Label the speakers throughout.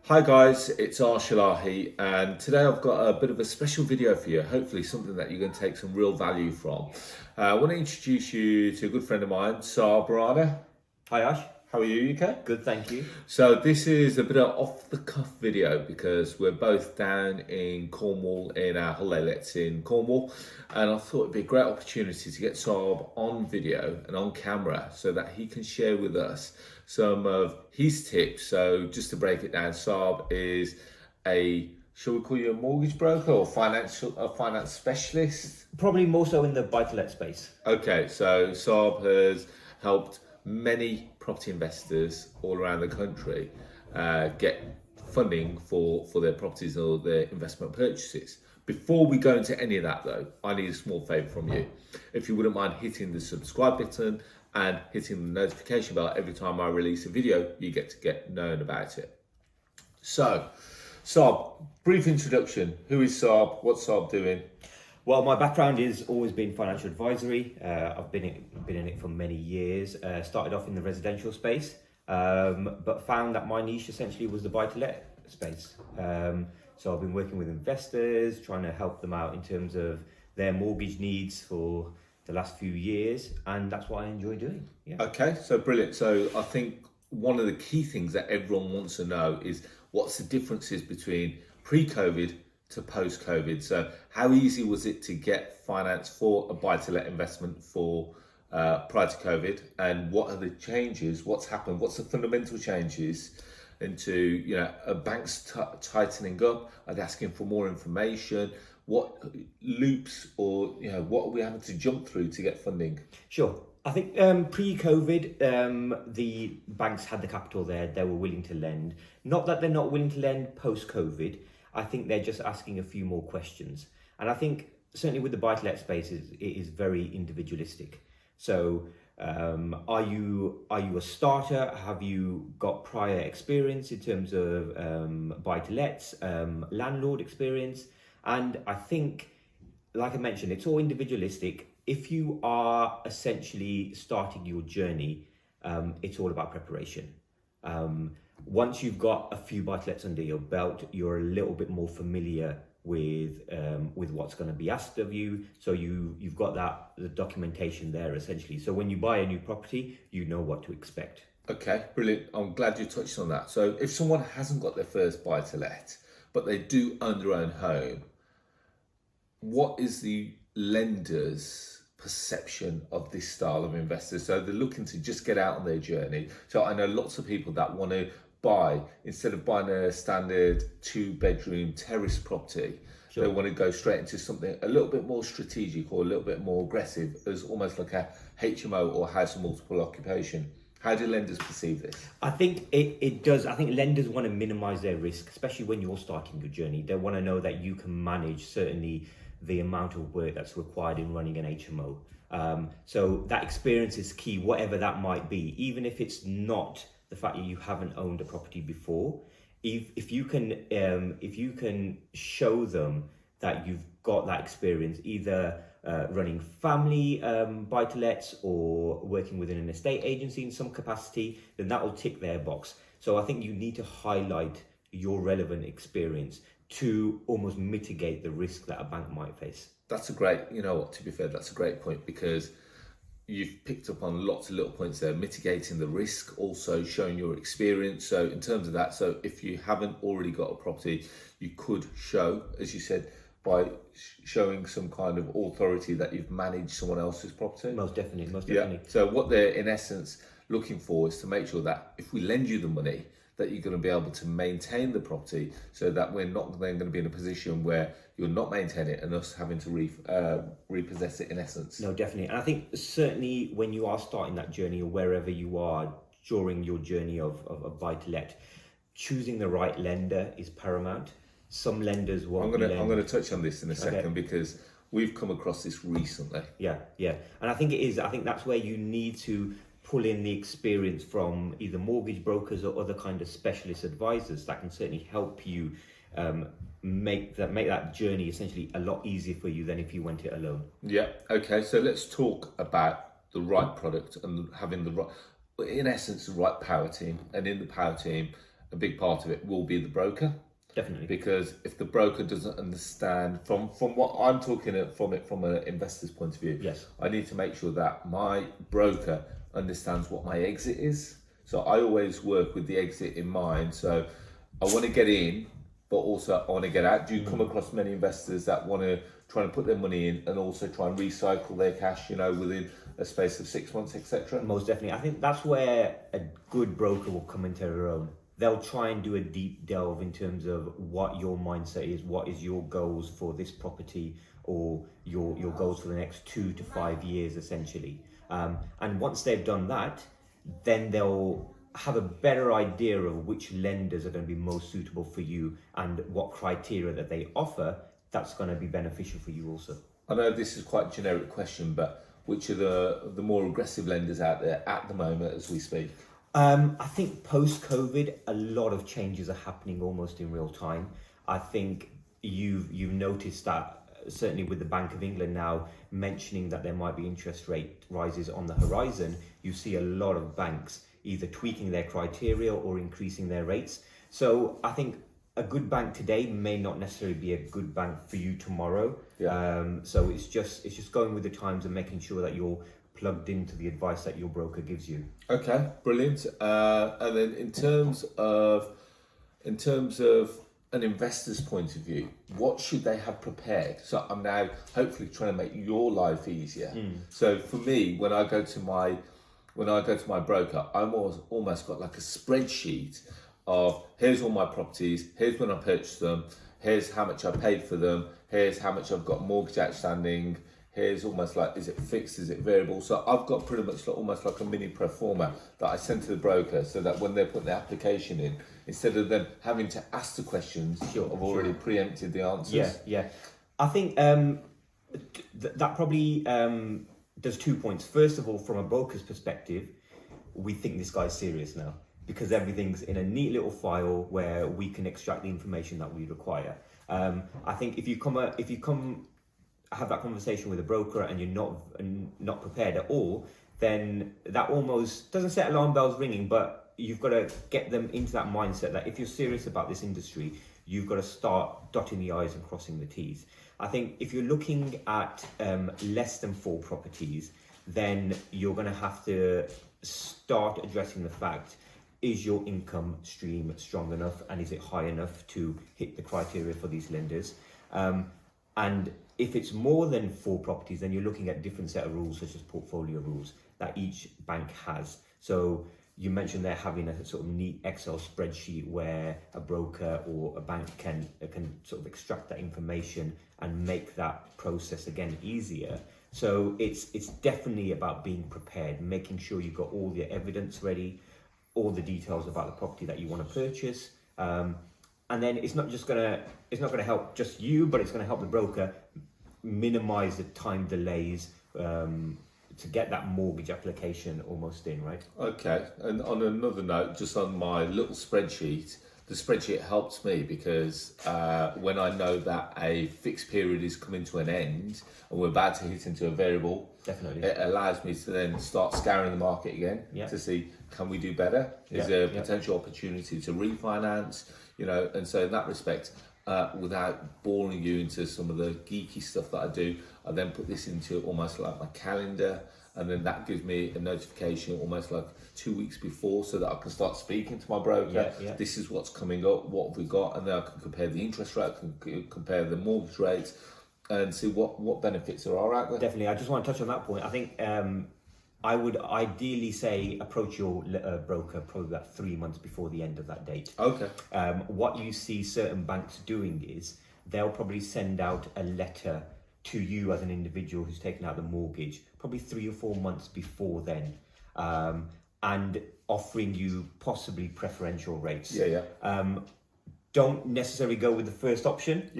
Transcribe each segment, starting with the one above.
Speaker 1: Hi guys, it's Arsh Ellahi, and today I've got a bit of a special video for you, hopefully something that you're going to take some real value from. I want to introduce you to a good friend of mine, Sarb Rana.
Speaker 2: Hi Ash.
Speaker 1: How are you, UK?
Speaker 2: Good, thank you.
Speaker 1: So this is a bit of off-the-cuff video because we're both down in Cornwall in our holiday lets in Cornwall, and I thought it'd be a great opportunity to get Sarb on video and on camera so that he can share with us some of his tips. So just to break it down, Sarb is shall we call you a mortgage broker or finance specialist?
Speaker 2: Probably more so in the buy-to-let space.
Speaker 1: Okay, so Sarb has helped many property investors all around the country get funding for their properties or their investment purchases. Before we go into any of that though, I need a small favour from you. If you wouldn't mind hitting the subscribe button and hitting the notification bell every time I release a video, you get known about it. So, Sarb, brief introduction. Who is Sarb? What's Sarb doing?
Speaker 2: Well, my background is always been financial advisory. I've been in it for many years. Started off in the residential space, but found that my niche essentially was the buy-to-let space. So I've been working with investors, trying to help them out in terms of their mortgage needs for the last few years, and that's what I enjoy doing. Yeah.
Speaker 1: Okay, so brilliant. So I think one of the key things that everyone wants to know is what's the differences between pre-COVID to post-COVID. So how easy was it to get finance for a buy-to-let investment for prior to COVID, and what are the changes? What's happened? What's the fundamental changes into banks tightening up? Are they asking for more information? What loops or what are we having to jump through to get funding?
Speaker 2: Sure. I think pre-COVID, the banks had the capital there. They were willing to lend. Not that they're not willing to lend post-COVID. I think they're just asking a few more questions. And I think certainly with the buy-to-let space, it is very individualistic. So are you a starter? Have you got prior experience in terms of buy-to-lets, landlord experience? And I think, like I mentioned, it's all individualistic. If you are essentially starting your journey, it's all about preparation. Once you've got a few buy-to-lets under your belt, you're a little bit more familiar with what's going to be asked of you. So you've got the documentation there essentially. So when you buy a new property, you know what to expect.
Speaker 1: Okay, brilliant. I'm glad you touched on that. So if someone hasn't got their first buy-to-let, but they do own their own home, what is the lender's perception of this style of investor? So they're looking to just get out on their journey. So I know lots of people that want to buy, instead of buying a standard 2-bedroom terrace property, sure, they want to go straight into something a little bit more strategic or a little bit more aggressive, as almost like a HMO or house of multiple occupation. How do lenders perceive this?
Speaker 2: I think it does. I think lenders want to minimize their risk, especially when you're starting your journey. They want to know that you can manage certainly the amount of work that's required in running an HMO. So that experience is key, whatever that might be, even if it's not the fact that you haven't owned a property before. If you can show them that you've got that experience, either running family buy-to-lets or working within an estate agency in some capacity, then that will tick their box. So I think you need to highlight your relevant experience to almost mitigate the risk that a bank might face.
Speaker 1: That's a great, to be fair, that's a great point, because you've picked up on lots of little points there, mitigating the risk, also showing your experience. So in terms of that, so if you haven't already got a property, you could show, as you said, by showing some kind of authority that you've managed someone else's property.
Speaker 2: Most definitely. Yeah.
Speaker 1: So what they're in essence looking for is to make sure that if we lend you the money, that you're going to be able to maintain the property, so that we're not then going to be in a position where you're not maintaining it and us having to repossess it in essence.
Speaker 2: No, definitely. And I think certainly when you are starting that journey, or wherever you are during your journey of buy-to-let, choosing the right lender is paramount. Some lenders won't.
Speaker 1: I'm going to touch on this in a second, because we've come across this recently.
Speaker 2: Yeah. And I think it is. I think that's where you need to pull in the experience from either mortgage brokers or other kind of specialist advisors that can certainly help you make that journey essentially a lot easier for you than if you went it alone.
Speaker 1: Yeah. Okay. So let's talk about the right product and having the right, in essence, the right power team. And in the power team, a big part of it will be the broker.
Speaker 2: Definitely.
Speaker 1: Because if the broker doesn't understand from what I'm talking from an investor's point of view,
Speaker 2: Yes.
Speaker 1: I need to make sure that my broker understands what my exit is. So I always work with the exit in mind. So I want to get in, but also I want to get out. Do you come across many investors that want to try and put their money in and also try and recycle their cash, within a space of 6 months, etc.?
Speaker 2: Most definitely. I think that's where a good broker will come into their own. They'll try and do a deep delve in terms of what your mindset is, what is your goals for this property, or your goals for the next 2 to 5 years, essentially. And once they've done that, then they'll have a better idea of which lenders are going to be most suitable for you and what criteria that they offer that's going to be beneficial for you also.
Speaker 1: I know this is quite a generic question, but which are the more aggressive lenders out there at the moment as we speak?
Speaker 2: I think post-COVID, a lot of changes are happening almost in real time. I think you've noticed that certainly with the Bank of England now mentioning that there might be interest rate rises on the horizon, you see a lot of banks either tweaking their criteria or increasing their rates. So I think a good bank today may not necessarily be a good bank for you tomorrow.
Speaker 1: Yeah.
Speaker 2: So it's just going with the times and making sure that you're plugged into the advice that your broker gives you.
Speaker 1: Okay, brilliant. And then in terms of an investor's point of view, what should they have prepared? So I'm now hopefully trying to make your life easier. So for me, when I go to my broker, I'm almost got like a spreadsheet of here's all my properties, here's when I purchased them, here's how much I paid for them, here's how much I've got mortgage outstanding, here's almost like, is it fixed, is it variable? So I've got pretty much almost like a mini pro forma that I send to the broker so that when they're putting the application in, instead of them having to ask the questions, I've already preempted the answers.
Speaker 2: Yeah. I think that probably does 2 points. First of all, from a broker's perspective, we think this guy's serious now because everything's in a neat little file where we can extract the information that we require. I think if you come have that conversation with a broker and you're not prepared at all, then that almost doesn't set alarm bells ringing, but you've got to get them into that mindset that if you're serious about this industry, you've got to start dotting the I's and crossing the T's. I think if you're looking at less than 4 properties, then you're going to have to start addressing the fact, is your income stream strong enough and is it high enough to hit the criteria for these lenders? And if it's more than 4 properties, then you're looking at different set of rules, such as portfolio rules that each bank has. So you mentioned they're having a sort of neat Excel spreadsheet where a broker or a bank can sort of extract that information and make that process again easier. So it's definitely about being prepared, making sure you've got all the evidence ready, all the details about the property that you want to purchase. And then it's not gonna help just you, but it's gonna help the broker minimize the time delays to get that mortgage application almost in, right?
Speaker 1: Okay, and on another note, just on my little spreadsheet, the spreadsheet helps me because when I know that a fixed period is coming to an end and we're about to hit into a variable,
Speaker 2: Definitely.
Speaker 1: It allows me to then start scouring the market again to see, can we do better? Is there a potential opportunity to refinance? And so in that respect, without boring you into some of the geeky stuff that I do, I then put this into almost like my calendar, and then that gives me a notification almost like 2 weeks before so that I can start speaking to my broker. This is what's coming up, what have we got, and then I can compare the interest rate, I can compare the mortgage rates and see what benefits there are out there.
Speaker 2: Definitely. I just want to touch on that point. I think I would ideally say approach your broker probably about 3 months before the end of that date.
Speaker 1: Okay.
Speaker 2: What you see certain banks doing is they'll probably send out a letter to you as an individual who's taken out the mortgage probably 3 or 4 months before then, and offering you possibly preferential rates. Don't necessarily go with the first option.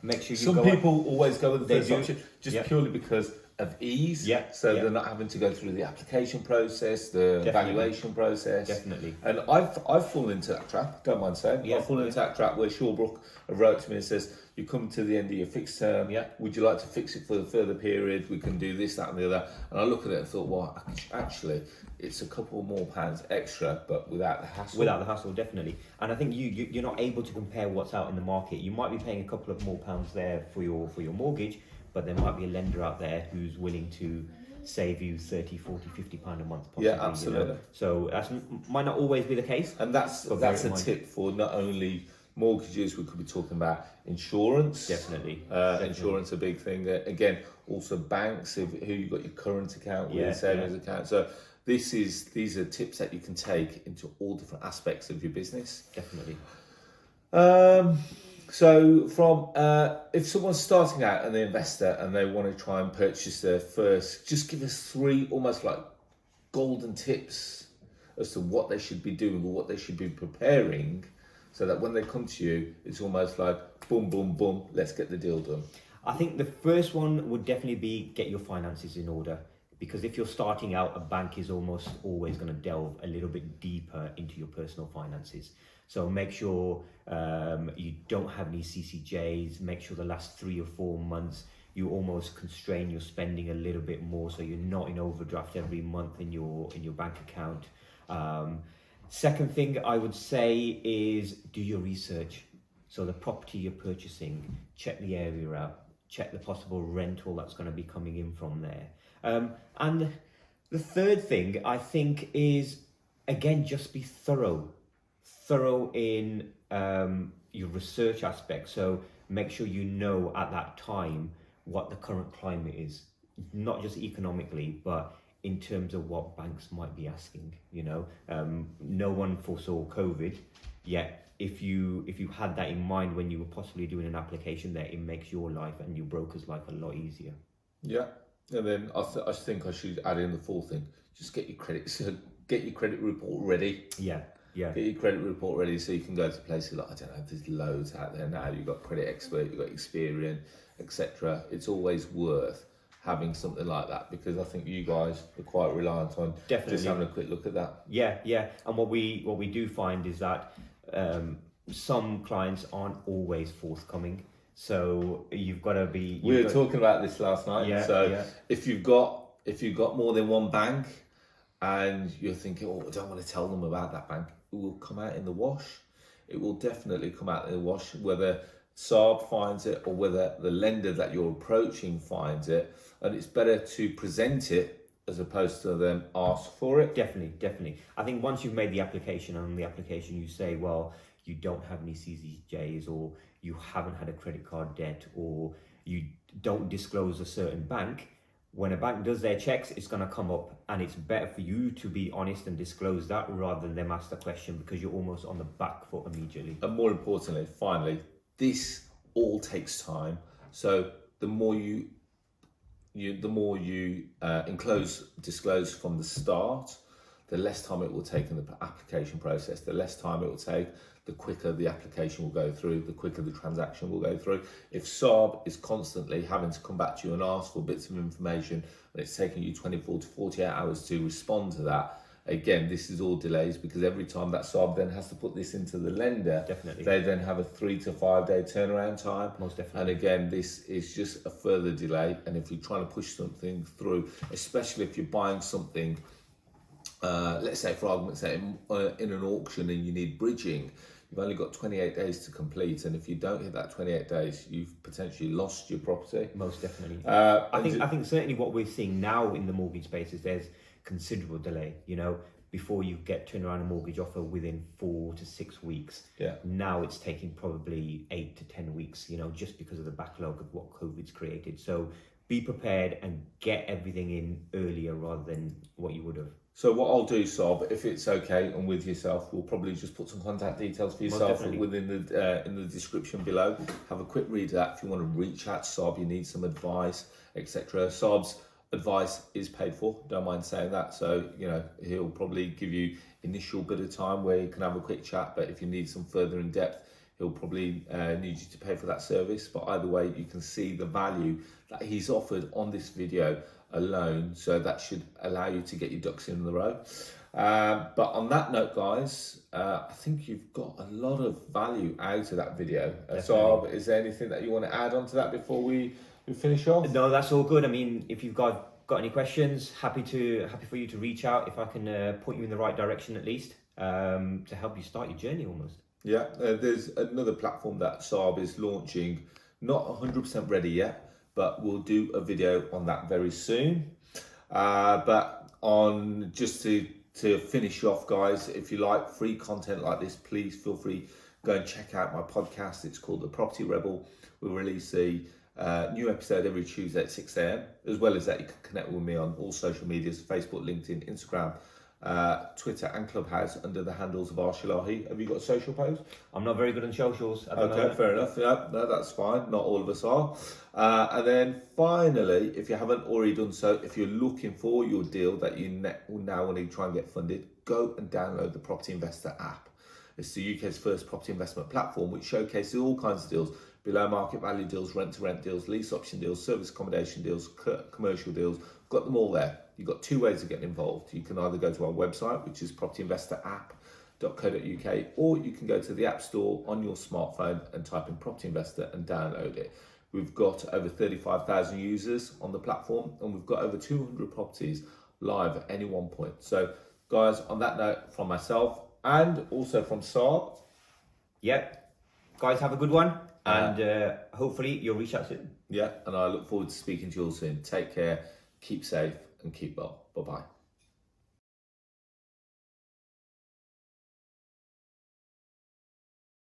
Speaker 2: Make sure you
Speaker 1: Some people always go with the first option just purely because of ease.
Speaker 2: Yeah,
Speaker 1: So
Speaker 2: yeah.
Speaker 1: they're not having to go through the application process, the
Speaker 2: Definitely.
Speaker 1: valuation process.
Speaker 2: Definitely.
Speaker 1: And I've fallen into that trap. Don't mind saying.
Speaker 2: Yeah,
Speaker 1: I've fallen into that trap where Shawbrook have wrote to me and says, "You come to the end of your fixed term.
Speaker 2: Yeah.
Speaker 1: Would you like to fix it for a further period? We can do this, that, and the other." And I look at it and thought, well, actually, it's a couple more pounds extra, but without the hassle.
Speaker 2: Without the hassle, definitely. And I think you're not able to compare what's out in the market. You might be paying a couple of more pounds there for your mortgage, but there might be a lender out there who's willing to save you 30, 40, 50 pound a month possibly.
Speaker 1: Yeah, absolutely.
Speaker 2: You know? So that might not always be the case.
Speaker 1: And that's a tip for not only mortgages, we could be talking about insurance.
Speaker 2: Definitely.
Speaker 1: Insurance a big thing. Again, also banks, who you've got your current account with, savings account. So these are tips that you can take into all different aspects of your business.
Speaker 2: Definitely.
Speaker 1: So from if someone's starting out and they're an investor and they want to try and purchase their first, just give us 3 almost like golden tips as to what they should be doing or what they should be preparing, so that when they come to you, it's almost like boom, boom, boom, let's get the deal done.
Speaker 2: I think the first one would definitely be get your finances in order. Because if you're starting out, a bank is almost always going to delve a little bit deeper into your personal finances. So make sure you don't have any CCJs. Make sure the last 3 or 4 months you almost constrain your spending a little bit more, so you're not in overdraft every month in your bank account. Second thing I would say is do your research. So the property you're purchasing, check the area out, check the possible rental that's going to be coming in from there. And the third thing I think is, again, just be thorough in your research aspect. So make sure you know at that time what the current climate is, not just economically, but in terms of what banks might be asking. You know, no one foresaw COVID, yet if you had that in mind when you were possibly doing an application there, it makes your life and your broker's life a lot easier.
Speaker 1: Yeah. And then I think I should add in the 4th thing. Just get your credit report ready.
Speaker 2: Yeah.
Speaker 1: Get your credit report ready so you can go to places like, I don't know, there's loads out there now. You've got Credit Expert, you've got Experian, etc. It's always worth having something like that, because I think you guys are quite reliant on just having a quick look at that.
Speaker 2: Yeah. And what we do find is that some clients aren't always forthcoming. So you've got to be.
Speaker 1: We were talking about this last night. If you've got more than one bank, and you're thinking, oh, I don't want to tell them about that bank, it will come out in the wash. It will definitely come out in the wash, whether Sarb finds it or whether the lender that you're approaching finds it. And it's better to present it as opposed to them ask for it.
Speaker 2: Definitely. I think once you've made the application, and on the application you say, well, you don't have any CCJs, or you haven't had a credit card debt, or you don't disclose a certain bank, when a bank does their checks, it's going to come up, and it's better for you to be honest and disclose that rather than them ask the question, because you're almost on the back foot immediately.
Speaker 1: And more importantly, finally, this all takes time. So the more you disclose from the start, the less time it will take in the application process. The less time it will take, the quicker the application will go through, the quicker the transaction will go through. If Sarb is constantly having to come back to you and ask for bits of information, and it's taking you 24 to 48 hours to respond to that, again, this is all delays, because every time that Sarb then has to put this into the lender, they then have a 3 to 5 day turnaround time.
Speaker 2: Most definitely.
Speaker 1: And again, this is just a further delay. And if you're trying to push something through, especially if you're buying something, let's say for argument's sake, in an auction and you need bridging, you've only got 28 days to complete, and if you don't hit that 28 days, you've potentially lost your property.
Speaker 2: Most definitely. I think certainly what we're seeing now in the mortgage space is there's considerable delay. You know, before you get turned around a mortgage offer within 4 to 6 weeks.
Speaker 1: Yeah.
Speaker 2: Now it's taking probably 8 to 10 weeks. You know, just because of the backlog of what COVID's created. So be prepared and get everything in earlier rather than what you would have.
Speaker 1: So what I'll do, Sarb, if it's okay and with yourself, we'll probably just put some contact details for yourself within the in the description below. Have a quick read of that. If you want to reach out to Sarb, you need some advice, etc. Sarb's advice is paid for. Don't mind saying that. So you know he'll probably give you initial bit of time where you can have a quick chat. But if you need some further in depth he'll probably need you to pay for that service. But either way, you can see the value that he's offered on this video alone. So that should allow you to get your ducks in a row. But on that note, guys, I think you've got a lot of value out of that video. So is there anything that you want to add on to that before we finish off?
Speaker 2: No, that's all good. I mean, if you've got any questions, happy for you to reach out if I can point you in the right direction at least, to help you start your journey almost.
Speaker 1: Yeah, there's another platform that Sarb is launching, not 100% ready yet, but we'll do a video on that very soon. But on just to finish off, guys, if you like free content like this, please feel free, go and check out my podcast. It's called The Property Rebel. We release a new episode every Tuesday at 6 a.m. As well as that, you can connect with me on all social medias, Facebook, LinkedIn, Instagram, Twitter and Clubhouse under the handles of Arsh Ellahi. Have you got a social post?
Speaker 2: I'm not very good on socials.
Speaker 1: Okay, fair enough. Yeah, no, that's fine. Not all of us are. And then finally, if you haven't already done so, if you're looking for your deal that you now want to try and get funded, go and download the Property Investor app. It's the UK's first property investment platform, which showcases all kinds of deals: below market value deals, rent to rent deals, lease option deals, service accommodation deals, commercial deals. Got them all there. You've got two ways of getting involved. You can either go to our website, which is propertyinvestorapp.co.uk, or you can go to the App Store on your smartphone and type in Property Investor and download it. We've got over 35,000 users on the platform, and we've got over 200 properties live at any one point. So, guys, on that note, from myself and also from Sarb.
Speaker 2: Yep. Guys, have a good one, and hopefully you'll reach out soon.
Speaker 1: Yeah, and I look forward to speaking to you all soon. Take care, keep safe, and keep well. Bye-bye.